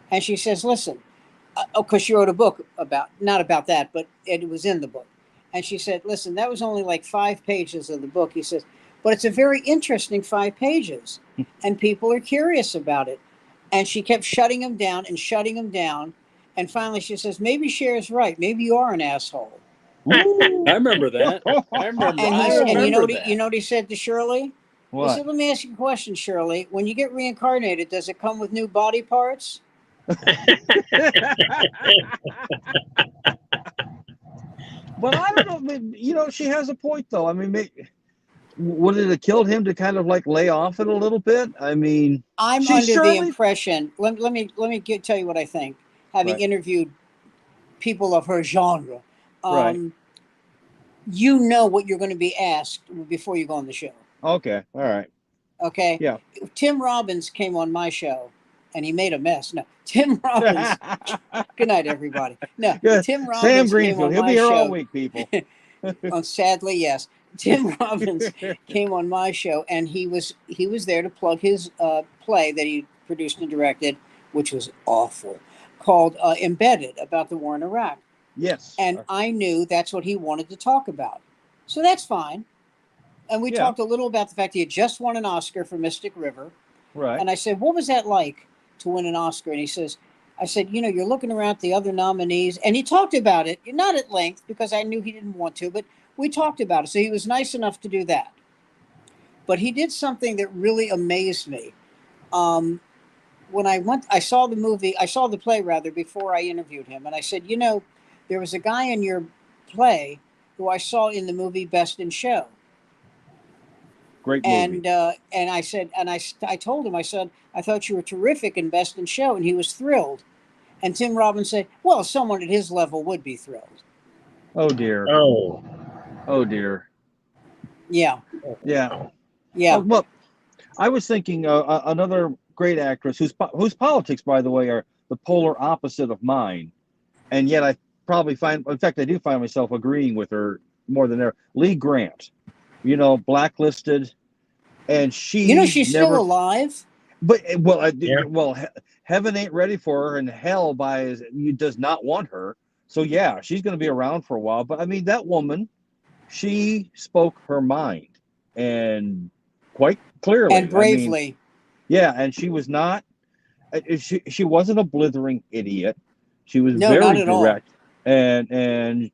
And she says, listen, because she wrote a book not about that, but it was in the book. And she said, listen, that was only like 5 pages of the book. He says, but it's a very interesting 5 pages. And people are curious about it. And she kept shutting him down. And finally she says, maybe Cher's right. Maybe you are an asshole. Ooh, I remember that. And you know what he said to Shirley? What? He said, let me ask you a question, Shirley. When you get reincarnated, does it come with new body parts? But I don't know. She has a point, though. I mean, would it have killed him to kind of like lay off it a little bit? I mean, I'm under the impression. Let me tell you what I think. Having interviewed people of her genre, you know what you're going to be asked before you go on the show. Okay, all right. Okay. Yeah. Tim Robbins came on my show, and he made a mess. No, Tim Robbins. Good night, everybody. No, Tim Robbins. Sam Greenfield. He'll be here all week, people. Sadly, yes. Tim Robbins came on my show, and he was there to plug his play that he produced and directed, which was awful, called Embedded, about the war in Iraq. Yes. And I knew that's what he wanted to talk about. So that's fine. And we talked a little about the fact he had just won an Oscar for Mystic River. Right. And I said, what was that like to win an Oscar? And he says, I said, you're looking around at the other nominees. And he talked about it, not at length, because I knew he didn't want to, but we talked about it. So he was nice enough to do that. But he did something that really amazed me. When I saw the play rather, before I interviewed him. And I said, there was a guy in your play who I saw in the movie Best in Show. Great movie. And I said, I told him, I said, I thought you were terrific in Best in Show. And he was thrilled. And Tim Robbins said, well, someone at his level would be thrilled. Oh, dear. Oh, dear. Yeah. Yeah. Yeah. Well, I was thinking another great actress whose politics, by the way, are the polar opposite of mine, and yet I probably in fact, I do find myself agreeing with her more than ever. Lee Grant, blacklisted, and she, she's never, still alive. But Yeah. heaven ain't ready for her, and hell does not want her. So yeah, she's going to be around for a while. But I mean, that woman, she spoke her mind, and quite clearly And bravely. I mean, yeah, and she was not. She wasn't a blithering idiot. She was No, very not at all. direct, and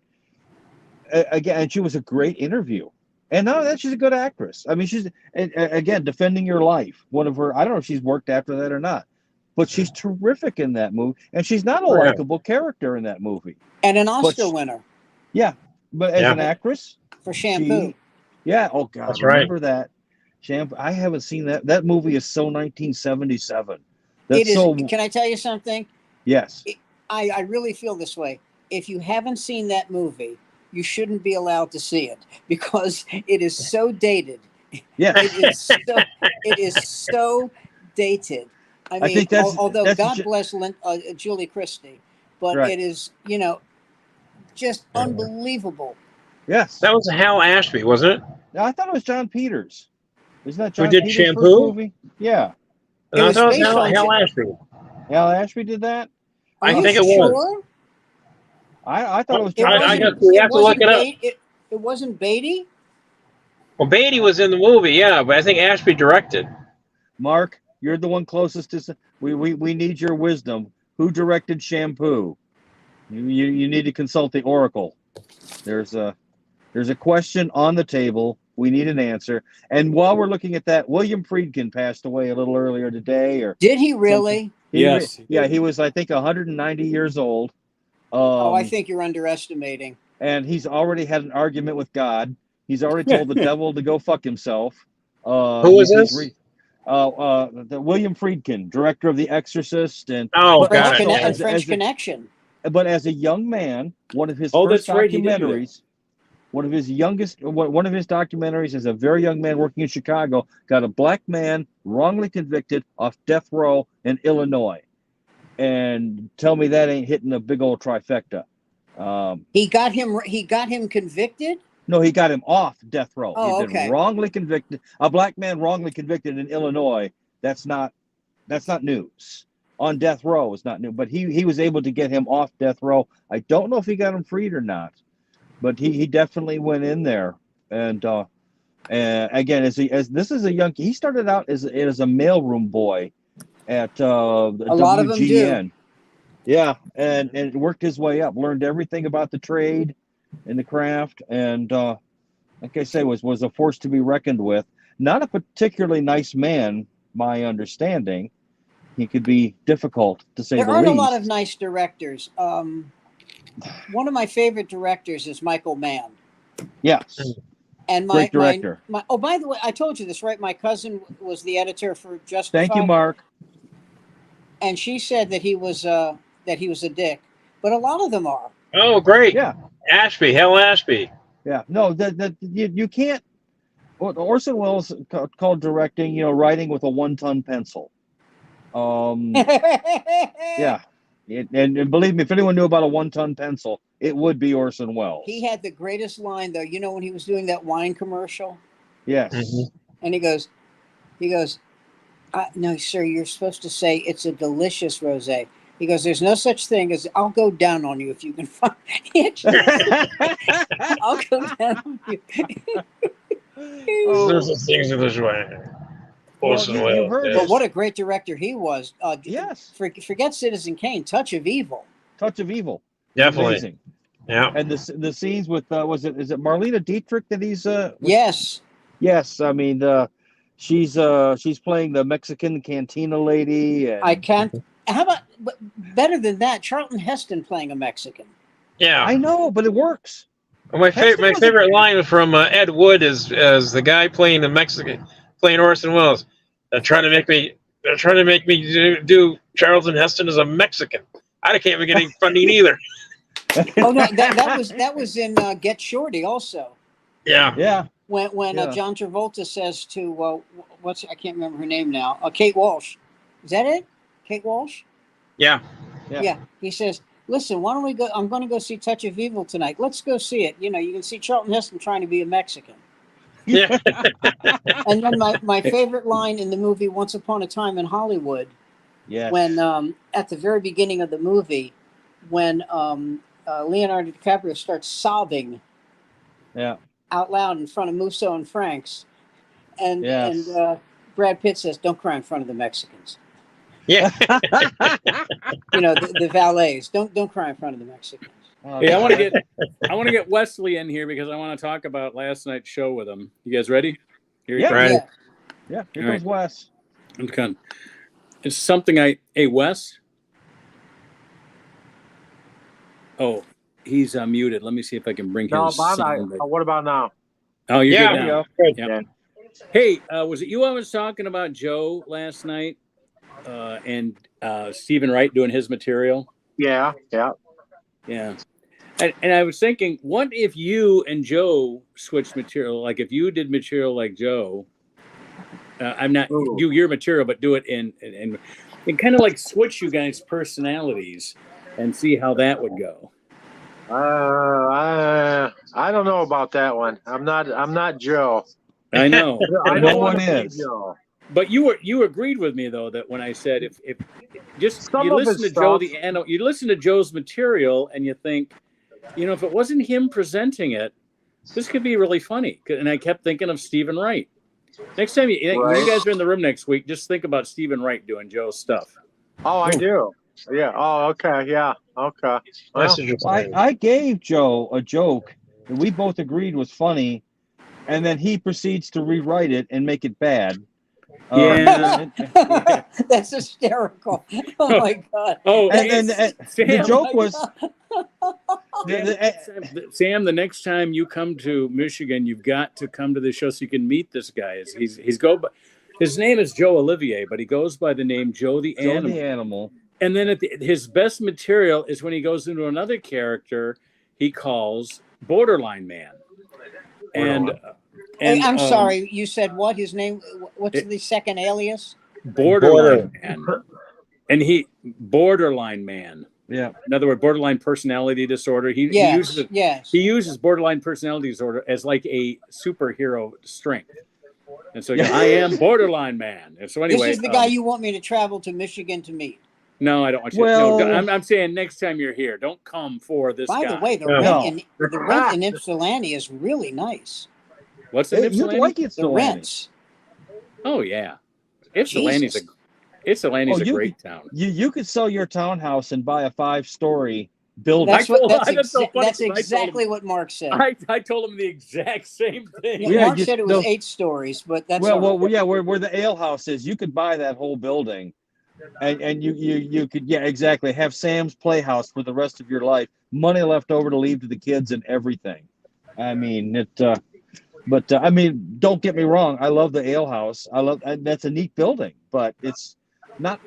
again, she was a great interview. And now that she's a good actress. I mean, she's again Defending Your Life. One of her. I don't know if she's worked after that or not, but she's terrific in that movie, and she's not a Oh, yeah. likable character in that movie. And an Oscar winner Yeah, but as an actress, for Shampoo. yeah. Oh God, That's right. remember that Shampoo? I haven't seen that. That movie is so 1977. That's It is. so. Can I tell you something? Yes. I really feel this way. If you haven't seen that movie, you shouldn't be allowed to see it because it is so dated. Yeah. It is so dated. I mean, think although God bless Julie Christie, but Right. it is, just unbelievable. Yes. That was Hal Ashby, wasn't it? I thought it was John Peters. Isn't that John Who did Peters' Shampoo? first movie? Yeah. It I was thought it based was on Hal Ashby. Hal Ashby did that? Are I you think it was. sure? I thought it was It John wasn't, Peters. You have to look it up. It wasn't Beatty? Well, Beatty was in the movie, yeah, but I think Ashby directed. Mark, you're the one closest to. We need your wisdom. Who directed Shampoo? You need to consult the Oracle. There's a question on the table. We need an answer. And while we're looking at that, William Friedkin passed away a little earlier today. Or Did he really? Yes. He was, I think, 190 years old. I think you're underestimating. And he's already had an argument with God. He's already told the devil to go fuck himself. Who was this? The William Friedkin, director of The Exorcist, and French Connection. But as a young man, one of his that's first right, he did do that. documentaries, one of his documentaries as a very young man working in Chicago, got a black man wrongly convicted off death row in Illinois. And tell me that ain't hitting a big old trifecta. He got him convicted? No, he got him off death row. Oh, He's been okay. wrongly convicted. A black man wrongly convicted in Illinois. That's not news. On death row is not new, but he was able to get him off death row. I don't know if he got him freed or not, but he definitely went in there. And again, he started out as a mailroom boy at the a lot WGN. Of them do. Yeah, and worked his way up, learned everything about the trade and the craft, and like I say, was a force to be reckoned with. Not a particularly nice man, my understanding. He could be difficult, to say the least. There aren't a lot of nice directors. One of my favorite directors is Michael Mann. Yes. And great director. Oh, by the way, I told you this, right? My cousin was the editor for Justified. Thank you, Mark. And she said that he was a dick, but a lot of them are. Oh, great. Yeah. Hal Ashby. Yeah. No, you can't. What Orson Welles called directing, writing with a 1-ton pencil. Yeah. And believe me, if anyone knew about a 1-ton pencil, it would be Orson Welles. He had the greatest line, though. When he was doing that wine commercial? Yes. Mm-hmm. And he goes, no, sir, you're supposed to say it's a delicious rosé. He goes, there's no such thing as I'll go down on you if you can find it. I'll go down on you. There's a things in this way. Orson Welles. But what a great director he was. Yes. Forget Citizen Kane. Touch of Evil. Touch of Evil. Definitely. Amazing. Yeah. And the scenes with is it Marlene Dietrich that he's Yes. Yes, I mean she's playing the Mexican cantina lady. And... I can't. How about better than that? Charlton Heston playing a Mexican. Yeah. I know, but it works. My favorite line from Ed Wood is as the guy playing the Mexican, playing Orson Welles. They're trying to make me do Charlton Heston as a Mexican. I can't even get any funding either. Oh no, that was in Get Shorty also. Yeah. Yeah. when Yeah. John Travolta says to I can't remember her name now. Kate Walsh. Is that it? Kate Walsh? Yeah. Yeah. He says, "Listen, why don't we go? I'm going to go see Touch of Evil tonight. Let's go see it. You know, you can see Charlton Heston trying to be a Mexican." Yeah. And then my favorite line in the movie Once Upon a Time in Hollywood, Yes. when at the very beginning of the movie, when Leonardo DiCaprio starts sobbing Yeah. out loud in front of Musso and Franks, and Yes. Brad Pitt says, "Don't cry in front of the Mexicans." Yeah. You know, the valets. Don't cry in front of the Mexicans. Hey, I want to get Wesley in here because I want to talk about last night's show with him. You guys ready? Here he Yeah. comes. Right. Yeah. Here All comes Wes. It's something hey, Wes. Oh, he's muted. Let me see if I can bring No, his Bob, sound. what about now? Oh, you're Yeah. good There you now. go. Good. Yep. Dan. Hey, was it you I was talking about Joe last night? And Stephen Wright doing his material? Yeah. Yeah. And I was thinking, what if you and Joe switched material? Like if you did material like Joe, I'm not Ooh. do your material, but do it in kind of like switch you guys' personalities and see how that would go. I don't know about that one. I'm not Joe. I know. I No don't one want to be is. Joe. But you agreed with me though that when I said if just Some you of listen to his Joe stuff. you listen to Joe's material and you think, you know, if it wasn't him presenting it, this could be really funny. And I kept thinking of Stephen Wright. Next time when you guys are in the room next week, just think about Stephen Wright doing Joe's stuff. Oh, I do. Yeah. Oh, okay. Yeah. Okay. Well, I gave Joe a joke that we both agreed was funny, and then he proceeds to rewrite it and make it bad. Yeah. That's hysterical. Oh my God. Oh, And Sam, the joke Oh my was Sam, the next time you come to Michigan, you've got to come to the show so you can meet this guy. His name is Joe Olivier, but he goes by the name Joe the Joe Animal. the Animal. And then his best material is when he goes into another character he calls Borderline Man. And I'm sorry, you said what? His name? What's the second alias? Borderline Man. And Borderline Man. Yeah. In other words, borderline personality disorder. He uses borderline personality disorder as like a superhero strength. And so I am Borderline Man. And so anyway, this is the guy you want me to travel to Michigan to meet. No, I don't want you. Well, no, I'm saying next time you're here, don't come for this guy. By the way, the rent in Ypsilanti is really nice. What's in You'd Ypsilanti? like The Ypsilanti. rents. Oh yeah, Ypsilanti's a great town. You could sell your townhouse and buy a 5-story building. That's exactly what Mark said. I told him the exact same thing. Yeah, Mark said it was 8 stories, but that's where the ale house is, you could buy that whole building, and you could exactly have Sam's Playhouse for the rest of your life. Money left over to leave to the kids and everything. I mean I mean, don't get me wrong. I love the ale house. That's a neat building, but it's not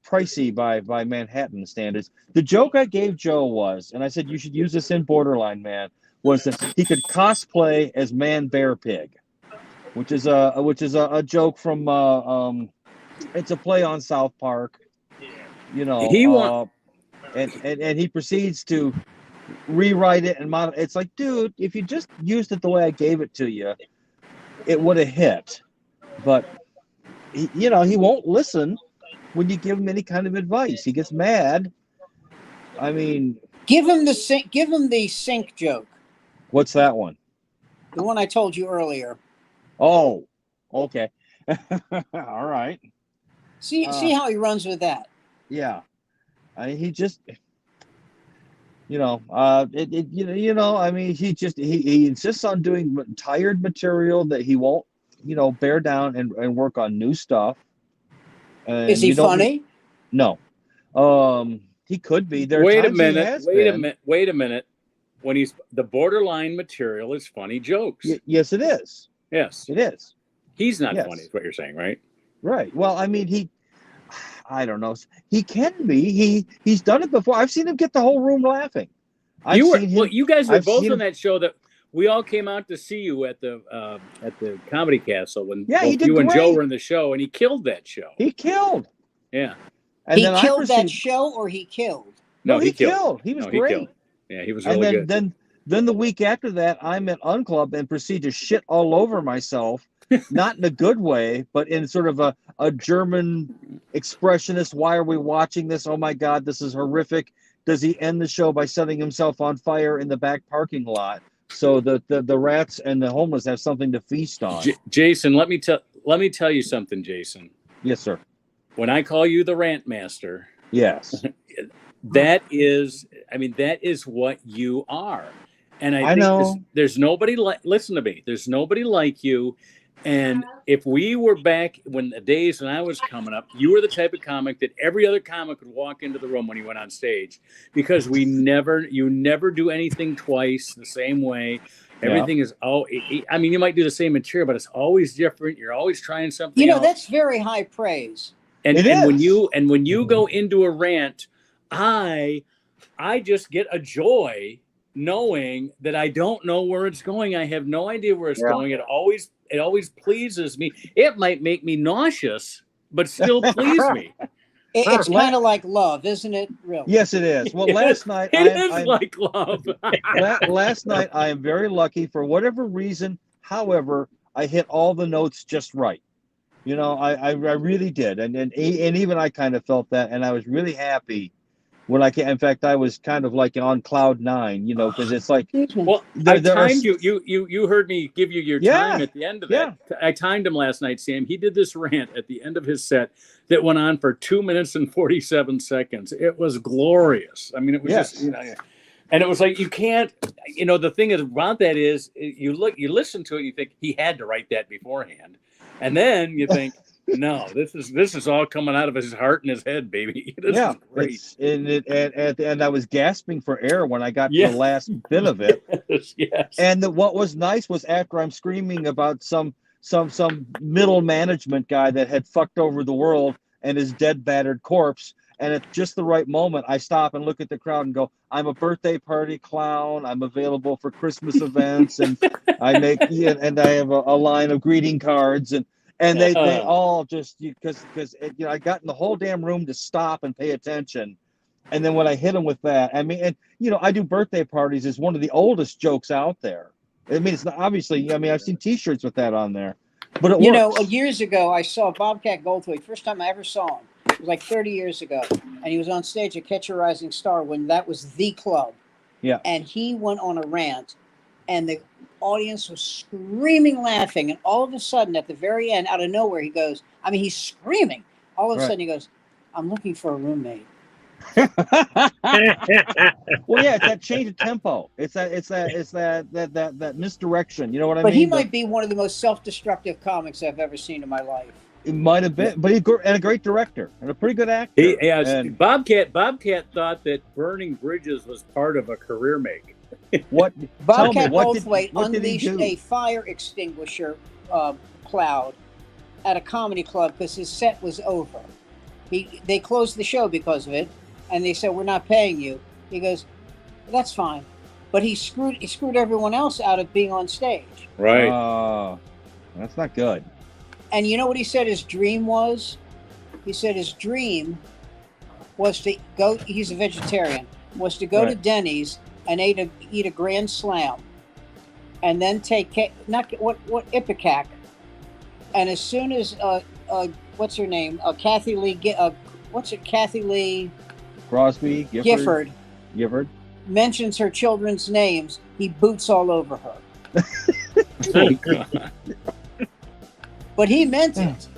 pricey by Manhattan standards. The joke I gave Joe was, and I said you should use this in Borderline Man, was that he could cosplay as Man Bear Pig, which is a joke from it's a play on South Park. You know, and he proceeds to rewrite it and modify. It's like, dude, if you just used it the way I gave it to you, it would have hit. But he won't listen when you give him any kind of advice. He gets mad. I mean, give him the sink joke. What's that one? The one I told you earlier. Oh, okay. All right. See how he runs with that. Yeah. He just, I mean, he insists on doing tired material that he won't, bear down and work on new stuff. Is he funny? No. He could be. Wait a minute. When the Borderline material is funny jokes. Yes, it is. Yes. It is. He's not funny, is what you're saying, right? Right. Well, I mean, I don't know. He can be. He's done it before. I've seen him get the whole room laughing. You guys were both on that show that we all came out to see you at the Comedy Castle when Yeah, he both did you and Joe great. were in the show, and he killed that show. He killed. Yeah. And He then I killed that proceeded- show, or he killed? No, he killed. He was No, great. He killed. Yeah, he was And really good. then the week after that, I'm at Unclub and proceed to shit all over myself, not in a good way, but in sort of a German expressionist. Why are we watching this? Oh my God, this is horrific. Does he end the show by setting himself on fire in the back parking lot so that the rats and the homeless have something to feast on? Jason, let me tell you something, Jason. Yes, sir. When I call you the rant master, Yes. that is what you are. And I think know. there's nobody listen to me. There's nobody like you. And if we were back when the days when I was coming up, you were the type of comic that every other comic would walk into the room when he went on stage, because you never do anything twice the same way. Everything is I mean, you might do the same material, but it's always different. You're always trying something. You know, else. that's very high praise. And when you go into a rant, I just get a joy knowing that I don't know where it's going. I have no idea where it's going. It always pleases me. It might make me nauseous, but still please me. It's kind of like love, isn't it? Really? Yes, it is. Well, last night it is like love. Last night I am very lucky for whatever reason. However, I hit all the notes just right. You know, I really did, and even I kind of felt that, and I was really happy when I came. In fact, I was kind of like on cloud 9, you know, because it's like, well, I timed you. You heard me give you your time at the end of that. I timed him last night, Sam. He did this rant at the end of his set that went on for 2 minutes and 47 seconds. It was glorious. I mean, it was just, you know, and it was like, you can't, you know, the thing about that is you listen to it, and you think he had to write that beforehand. And then you think, no, this is all coming out of his heart and his head, baby. This is great. And I was gasping for air when I got to the last bit of it. Yes. And what was nice was after I'm screaming about some middle management guy that had fucked over the world and his dead, battered corpse. And at just the right moment, I stop and look at the crowd and go, I'm a birthday party clown. I'm available for Christmas events. And I have a line of greeting cards. And they all just, because you know, I got in the whole damn room to stop and pay attention. And then when I hit them with that, I mean, and you know, I do birthday parties is one of the oldest jokes out there. I mean, it's not, obviously, I mean, I've seen T-shirts with that on there, but it works. You know, years ago, I saw Bobcat Goldthwait. First time I ever saw him. It was like 30 years ago. And he was on stage at Catch a Rising Star when that was the club. Yeah. And he went on a rant, and the audience was screaming, laughing. And all of a sudden, at the very end, out of nowhere, he goes, I mean, he's screaming. All of a sudden, he goes, I'm looking for a roommate. Well, yeah, it's that change of tempo. It's that misdirection. You know what I mean? But he might be one of the most self-destructive comics I've ever seen in my life. It might have been, but and a great director and a pretty good actor. Bobcat thought that burning bridges was part of a career make. What? Bobcat Goldthwait unleashed a fire extinguisher cloud at a comedy club because his set was over. They closed the show because of it, and they said, we're not paying you. He goes, that's fine. But he screwed everyone else out of being on stage. Right. Oh, that's not good. And you know what he said his dream was? He said his dream was to go, he's a vegetarian, was to go to Denny's and eat a Grand Slam, and then take Ipecac, and as soon as what's her name, Kathy Lee, Kathy Lee Crosby, Gifford mentions her children's names, he boots all over her. Oh, God. But he meant it.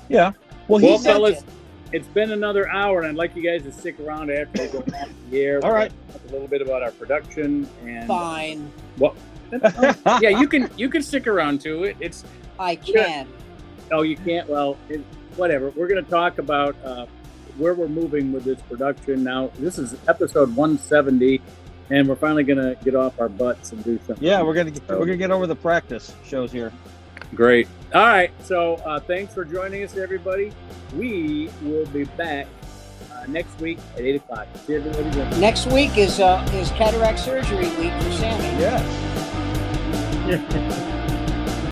Yeah. Well, fellas, it's been another hour, and I'd like you guys to stick around after we go off the air. All right. Talk a little bit about our production and Fine. Yeah, you can stick around to it. I can. Oh, you can't. Well, whatever. We're going to talk about where we're moving with this production now. This is episode 170, and we're finally going to get off our butts and do something. Yeah, we're gonna get over the practice shows here. Great. All right. So thanks for joining us, everybody. We will be back next week at 8 o'clock. See everybody. Next week is cataract surgery week for Sammy. Yeah. Yeah.